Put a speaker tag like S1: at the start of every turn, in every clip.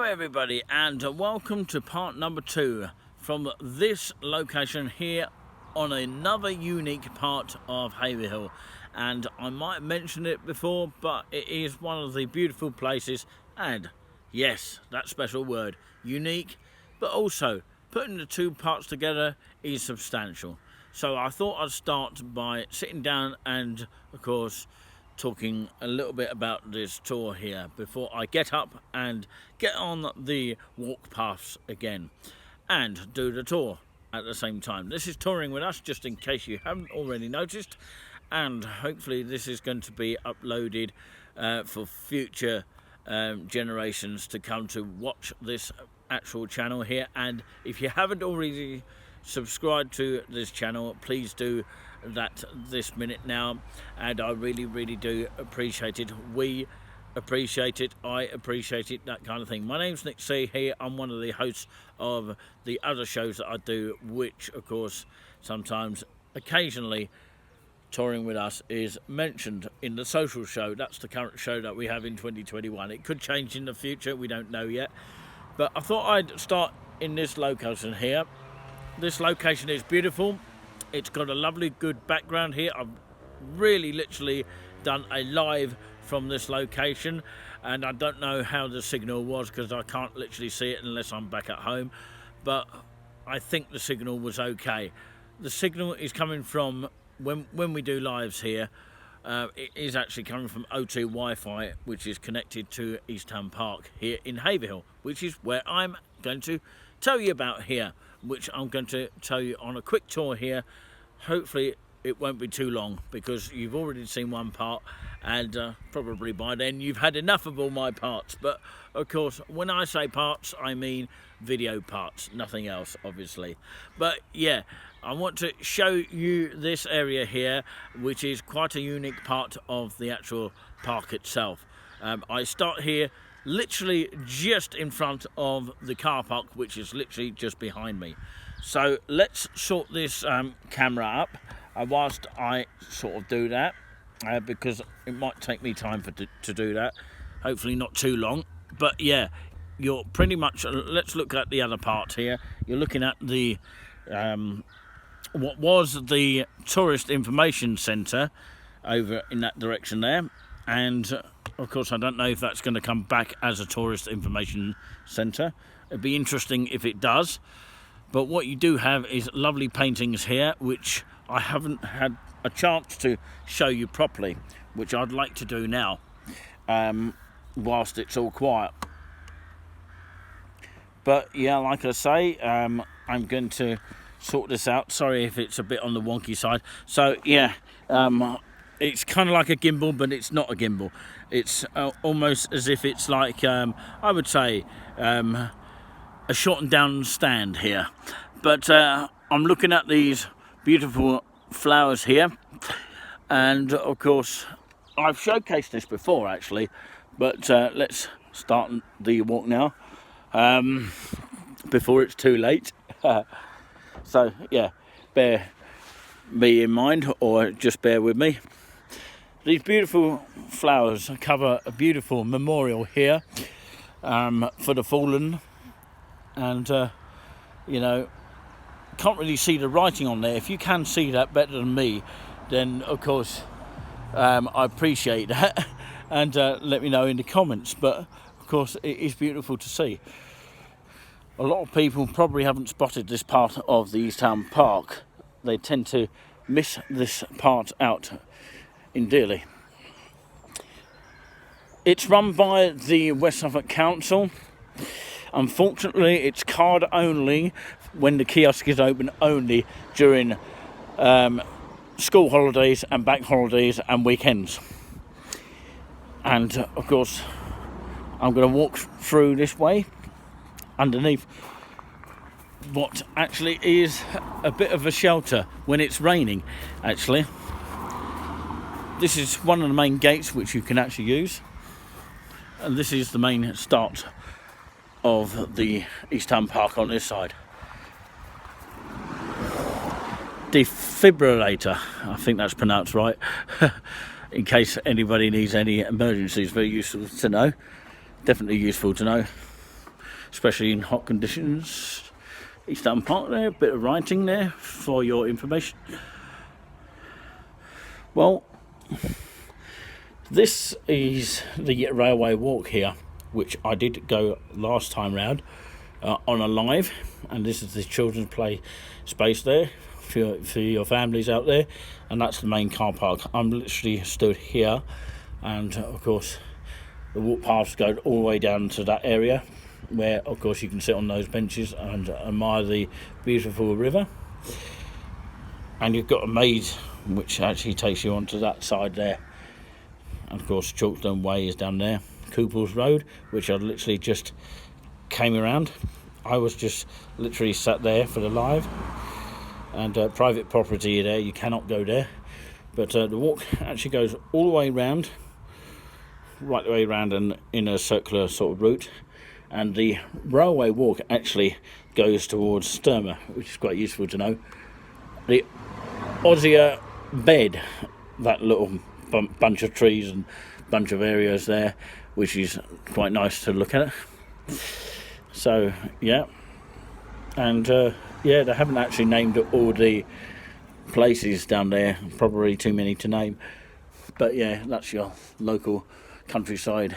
S1: Hello everybody, and welcome to part number 2 from this location here on another unique part of Haverhill. And I might mention it before, but it is one of the beautiful places, and yes, that special word, unique, but also putting the two parts together is substantial. So I thought I'd start by sitting down and of course talking a little bit about this tour here before I get up and get on the walk paths again and do the tour at the same time. This is Touring With Us, just in case you haven't already noticed, and hopefully this is going to be uploaded for future generations to come to watch this actual channel here. And if you haven't already subscribed to this channel, please do that this minute now, and I really do appreciate it. We appreciate it, I appreciate it, that kind of thing. My name's Nick C here. I'm one of the hosts of the other shows that I do, which of course sometimes occasionally Touring With Us is mentioned in the social show. That's the current show that we have in 2021. It could change in the future, we don't know yet, but I thought I'd start in this location here. This location is beautiful. It's got a lovely good background here. I've really literally done a live from this location, and I don't know how the signal was because I can't literally see it unless I'm back at home, but I think the signal was okay. The signal is coming from, when we do lives here, it is actually coming from O2 Wi-Fi, which is connected to East Town Park here in Haverhill, which is where I'm going to tell you about here, which I'm going to tell you on a quick tour here. Hopefully it won't be too long because you've already seen one part, and probably by then you've had enough of all my parts. But of course, when I say parts, I mean video parts, nothing else obviously. But yeah, I want to show you this area here, which is quite a unique part of the actual park itself. I start here literally just in front of the car park, which is literally just behind me. So let's sort this camera up whilst I sort of do that, because it might take me time to do that, hopefully not too long. But yeah, you're pretty much, let's look at the other part here. You're looking at the what was the Tourist Information Centre over in that direction there, and of course I don't know if that's going to come back as a Tourist Information Centre. It'd be interesting if it does. But what you do have is lovely paintings here, which I haven't had a chance to show you properly, which I'd like to do now, whilst it's all quiet. But yeah, like I say, I'm going to sort this out. Sorry if it's a bit on the wonky side. So yeah, it's kind of like a gimbal, but it's not a gimbal. It's almost as if it's like, I would say, a shortened down stand here. But I'm looking at these beautiful flowers here, and of course I've showcased this before actually, but let's start the walk now, before it's too late. So yeah, bear me in mind, or just bear with me. These beautiful flowers cover a beautiful memorial here for the fallen, and you know, can't really see the writing on there. If you can see that better than me, then of course I appreciate that, and let me know in the comments. But of course it is beautiful to see. A lot of people probably haven't spotted this part of the East Town Park. They tend to miss this part out entirely. It's run by the West Suffolk Council. Unfortunately, it's card only when the kiosk is open, only during school holidays and bank holidays and weekends. And of course, I'm going to walk through this way underneath what actually is a bit of a shelter when it's raining, actually. This is one of the main gates which you can actually use, and this is the main start of the East Town Park on this side. Defibrillator, I think that's pronounced right, in case anybody needs any emergencies. Very useful to know, definitely useful to know. especially in hot conditions. East Town Park there, a bit of writing there for your information. Well, this is the railway walk here, which I did go last time round on a live, and this is the children's play space there for your families out there, and that's the main car park. I'm literally stood here, and of course the walk paths go all the way down to that area where of course you can sit on those benches and admire the beautiful river. And you've got a maze which actually takes you onto that side there, and of course Chalkstone Way is down there. Couples Road, which I literally just came around. I was just literally sat there for the live, and private property there, you cannot go there, but the walk actually goes all the way round, right the way around, and in a circular sort of route. And the railway walk actually goes towards Sturmer, which is quite useful to know. The Osier Bed, that little bunch of trees and bunch of areas there, which is quite nice to look at. So yeah, and yeah, they haven't actually named all the places down there, probably too many to name, but yeah, that's your local countryside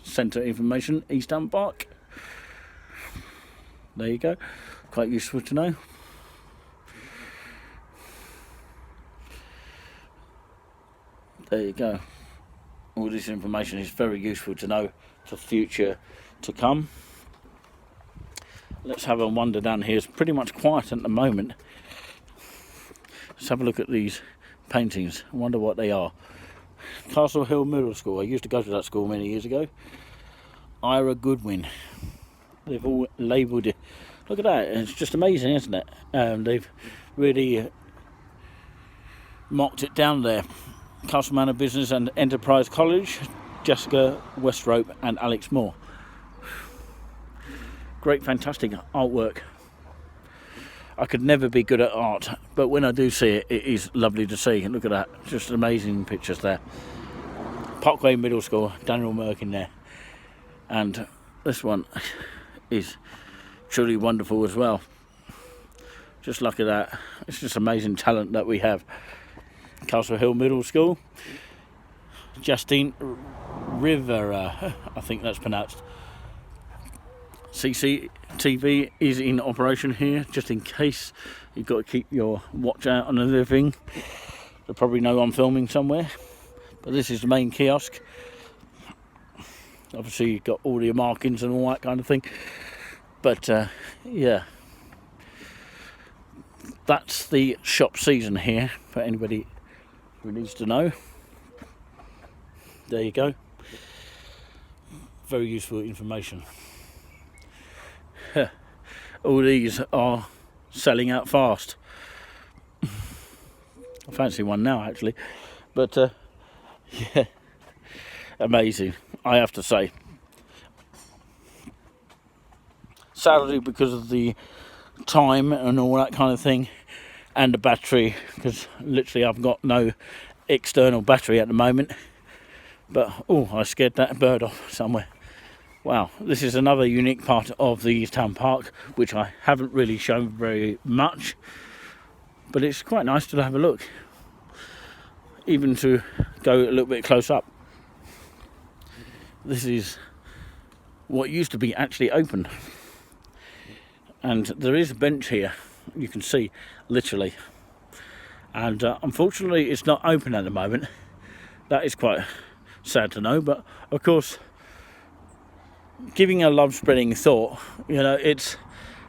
S1: centre information, East Town Park. There you go, quite useful to know. There you go. All this information is very useful to know for future to come. Let's have a wander down here. It's pretty much quiet at the moment. Let's have a look at these paintings. I wonder what they are. Castle Hill Middle School. I used to go to that school many years ago. Ira Goodwin. They've all labelled it. Look at that. It's just amazing, isn't it? They've really marked it down there. Castle Manor Business and Enterprise College, Jessica Westrope and Alex Moore. Great, fantastic artwork. I could never be good at art, but when I do see it, it is lovely to see. Look at that, just amazing pictures there. Parkway Middle School, Daniel Merkin there. And this one is truly wonderful as well. Just look at that. It's just amazing talent that we have. Castle Hill Middle School. Justine Rivera, I think that's pronounced. CCTV is in operation here, just in case you've got to keep your watch out on everything. They probably know I'm filming somewhere. But this is the main kiosk. Obviously you've got all your markings and all that kind of thing. But yeah, that's the shop season here for anybody who needs to know. There you go. Very useful information. All these are selling out fast. I fancy one now actually, but yeah, amazing, I have to say. Sadly, because of the time and all that kind of thing, and the battery, because literally I've got no external battery at the moment. But oh, I scared that bird off somewhere. Wow, this is another unique part of the East Town Park, which I haven't really shown very much, but it's quite nice to have a look, even to go a little bit close up. This is what used to be actually open, and there is a bench here, you can see, literally, and unfortunately it's not open at the moment. That is quite sad to know, but of course, giving a love spreading thought, you know, it's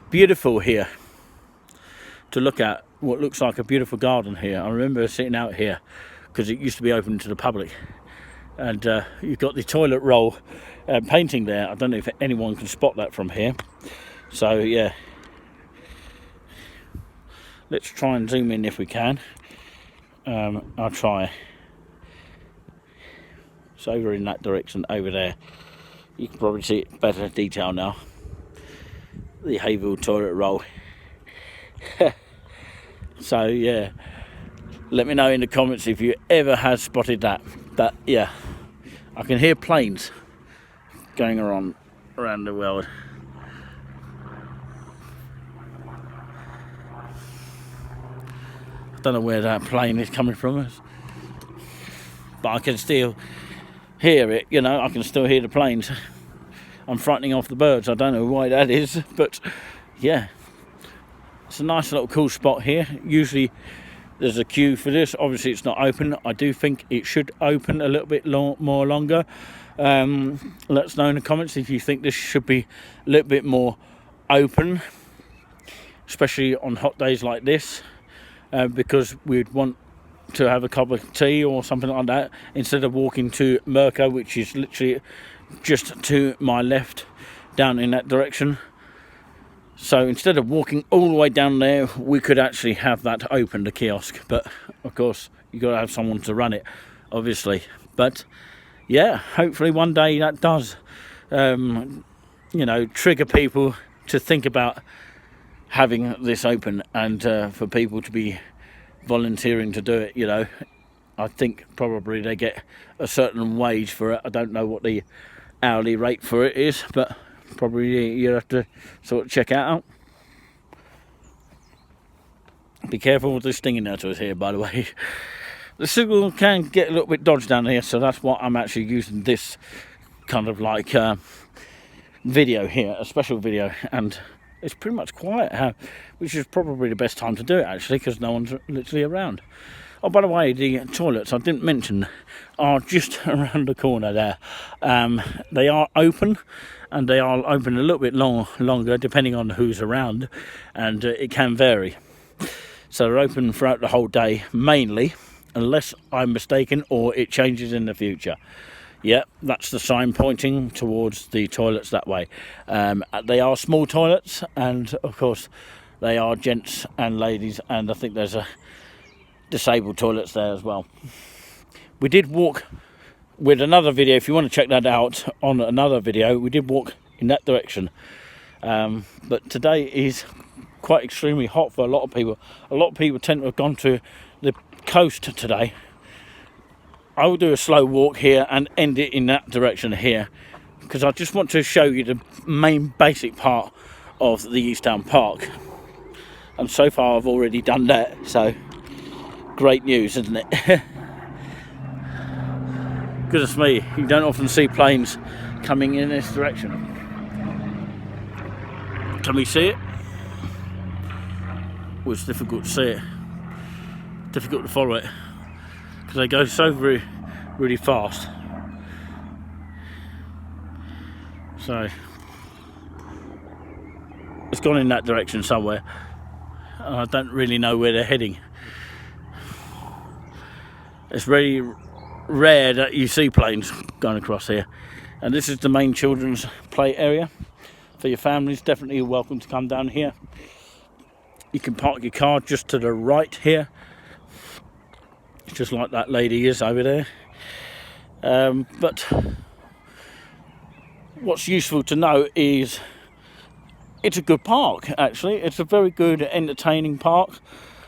S1: beautiful here to look at, what looks like a beautiful garden here. I remember sitting out here because it used to be open to the public, and you've got the toilet roll painting there. I don't know if anyone can spot that from here, so yeah, let's try and zoom in if we can. I'll try. It's over in that direction over there. You can probably see it better detail now. The Hayville toilet roll. So yeah, let me know in the comments if you ever have spotted that. But yeah, I can hear planes going around the world. don't know where that plane is coming from, but I can still hear it, you know, I can still hear the planes. I'm frightening off the birds, I don't know why that is, but yeah. It's a nice little cool spot here. Usually there's a queue for this. Obviously it's not open. I do think it should open a little bit more longer. Let us know in the comments if you think this should be a little bit more open, especially on hot days like this, because we'd want to have a cup of tea or something like that instead of walking to Merco, which is literally just to my left down in that direction. So instead of walking all the way down there, we could actually have that open, the kiosk. But of course, you've got to have someone to run it, obviously. But yeah, hopefully one day that does, you know, trigger people to think about having this open, and for people to be volunteering to do it, you know. I think probably they get a certain wage for it. I don't know what the hourly rate for it is, but probably you have to sort of check it out. Be careful with this stinging nettle here, by the way. The signal can get a little bit dodged down here, so that's why I'm actually using this kind of like video here, a special video, and it's pretty much quiet, which is probably the best time to do it actually, because no one's literally around. Oh, by the way, the toilets I didn't mention are just around the corner there. They are open, and they are open a little bit longer depending on who's around, and it can vary. So they're open throughout the whole day, mainly, unless I'm mistaken or it changes in the future. Yeah, that's the sign pointing towards the toilets that way. They are small toilets, and of course they are gents and ladies, and I think there's a disabled toilets there as well. We did walk with another video, if you want to check that out on another video, we did walk in that direction, but today is quite extremely hot for a lot of people. A lot of people tend to have gone to the coast today. I will do a slow walk here and end it in that direction here, because I just want to show you the main basic part of the East Town Park, and so far I've already done that, so great news, isn't it? Goodness me, you don't often see planes coming in this direction. Can we see it? Well, it's difficult to see it, difficult to follow it, because they go so really fast. So it's gone in that direction somewhere, and I don't really know where they're heading. It's very rare that you see planes going across here, and this is the main children's play area for your families. Definitely welcome to come down here. You can park your car just to the right here, just like that lady is over there. But what's useful to know is it's a good park, actually. It's a very good entertaining park.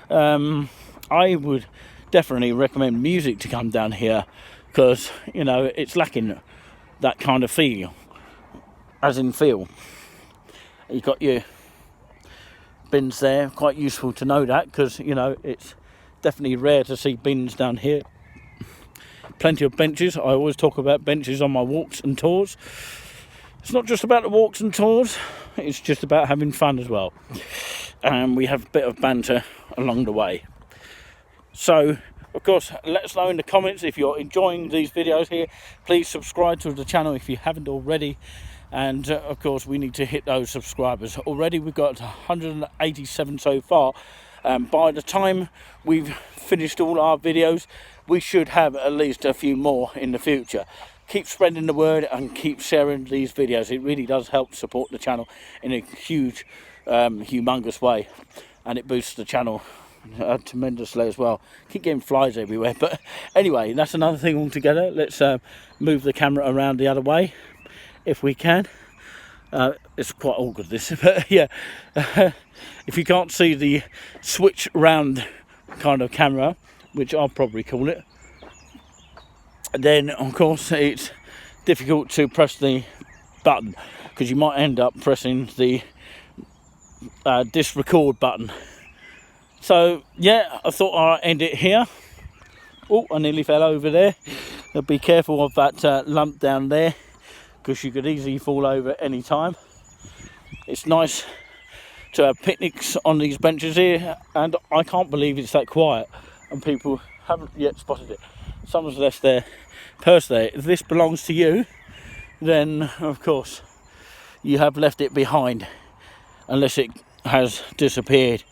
S1: I would definitely recommend music to come down here, because, you know, it's lacking that kind of feel, as in feel. You've got your bins there, quite useful to know that, because, you know, it's definitely rare to see bins down here. Plenty of benches. I always talk about benches on my walks and tours. It's not just about the walks and tours, it's just about having fun as well, and we have a bit of banter along the way. So, of course, let us know in the comments if you're enjoying these videos here. Please subscribe to the channel if you haven't already. And, of course, we need to hit those subscribers. Already we've got 187 so far. By the time we've finished all our videos, we should have at least a few more in the future. Keep spreading the word and keep sharing these videos. It really does help support the channel in a huge, humongous way. And it boosts the channel tremendously as well. Keep getting flies everywhere, but anyway, that's another thing altogether. Let's move the camera around the other way if we can. It's quite awkward this, but yeah. If you can't see the switch round kind of camera, which I'll probably call it, then of course it's difficult to press the button, because you might end up pressing the disc record button. So yeah, I thought I'd end it here. Oh, I nearly fell over there. Be careful of that lump down there, because you could easily fall over at any time. It's nice to have picnics on these benches here, and I can't believe it's that quiet and people haven't yet spotted it. Someone's left their purse there. If this belongs to you, then of course you have left it behind, unless it has disappeared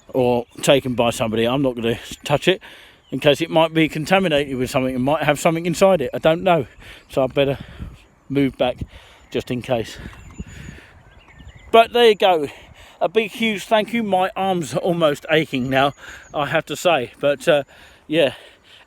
S1: or taken by somebody. I'm not going to touch it in case it might be contaminated with something. It might have something inside it, I don't know, so I better move back just in case. But there you go, a big huge thank you. My arms are almost aching now, I have to say, but yeah,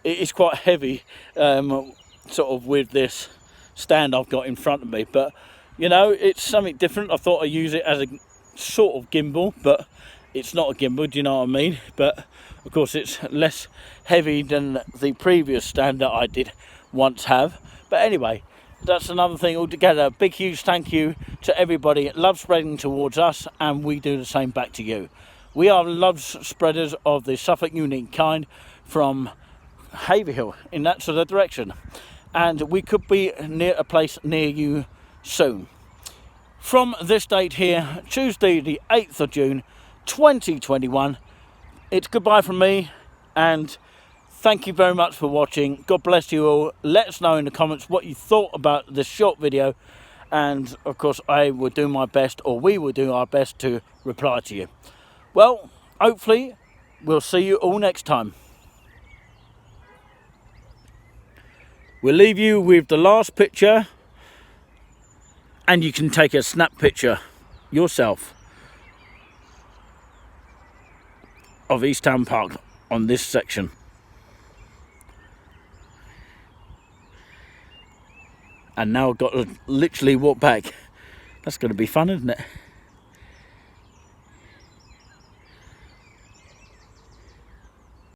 S1: it is quite heavy, sort of with this stand I've got in front of me, but you know, it's something different. I thought I'd use it as a sort of gimbal, but it's not a gimbal, do you know what I mean? But of course it's less heavy than the previous stand that I did once have. But anyway, that's another thing altogether. Big huge thank you to everybody. Love spreading towards us, and we do the same back to you. We are love spreaders of the Suffolk unique kind from Haverhill in that sort of direction, and we could be near a place near you soon. From this date here, Tuesday the 8th of June 2021, it's goodbye from me, and thank you very much for watching. God bless you all. Let us know in the comments what you thought about this short video, and of course I will do my best, or we will do our best, to reply to you. Well, hopefully we'll see you all next time. We'll leave you with the last picture, and you can take a snap picture yourself of East Town Park on this section. And now I've got to literally walk back. That's going to be fun, isn't it?